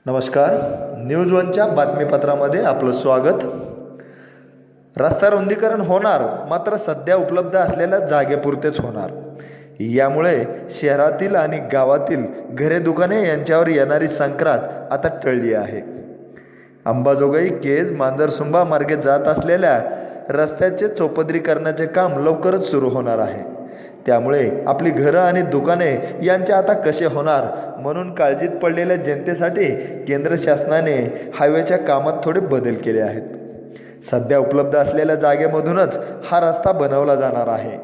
नमस्कार. न्यूज वनच्या बातमीपत्रामध्ये आपलं स्वागत. रस्ता रुंदीकरण होणार, मात्र सध्या उपलब्ध असलेल्या जागेपुरतेच होणार. यामुळे शहरातील आणि गावातील घरे दुकाने यांच्यावर येणारी संक्रांत आता टळली आहे. अंबाजोगाई केज मांजरसुंबा मार्गे जात असलेल्या रस्त्याचे चौपदरीकरणाचे काम लवकरच सुरू होणार आहे. त्यामुळे आपली घरं आणि दुकाने यांचे आता कसे होणार म्हणून काळजीत पडलेल्या जनतेसाठी केंद्र शासनाने हायवेच्या कामात थोडे बदल केले आहेत. सध्या उपलब्ध असलेल्या जागेमधूनच हा रस्ता बनवला जाणार आहे.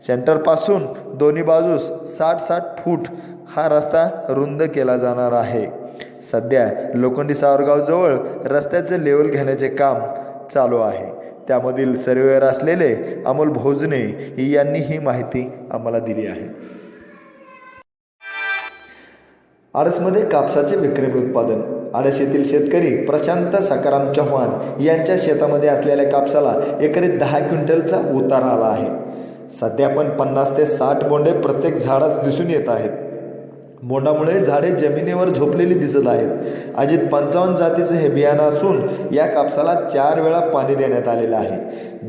सेंटरपासून दोन्ही बाजूस 60-60 फूट हा रस्ता रुंद केला जाणार आहे. सध्या लोखंडी सावरगावजवळ रस्त्याचे लेवल घेण्याचे काम चालू आहे. त्यामधील सर्वेअर असलेले अमोल भोजने यांनी ही माहिती आम्हाला दिली आहे. आडसमध्ये कापसाचे विक्रमी उत्पादन. आडस येथील शेतकरी प्रशांत सकाराम चव्हाण यांच्या शेतामध्ये असलेल्या कापसाला एकरी 10 क्विंटलचा उतारा आला आहे. सध्या पण 50 ते 60 बोंडे प्रत्येक झाडात दिसून येत आहेत. बोंडामुळे झाडे जमिनीवर झोपलेली दिसत आहेत. अजित 55 जातीचे हे बियाणं असून या कापसाला 4 वेळा पाणी देण्यात आलेलं आहे.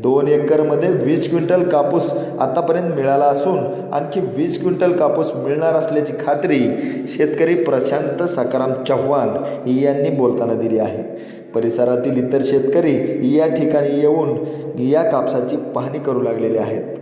2 एकरमध्ये 20 क्विंटल कापूस आतापर्यंत मिळाला असून आणखी 20 क्विंटल कापूस मिळणार असल्याची खात्री शेतकरी प्रशांत सकाराम चव्हाण यांनी बोलताना दिली आहे. परिसरातील इतर शेतकरी या ठिकाणी येऊन या कापसाची पाहणी करू लागलेले आहेत.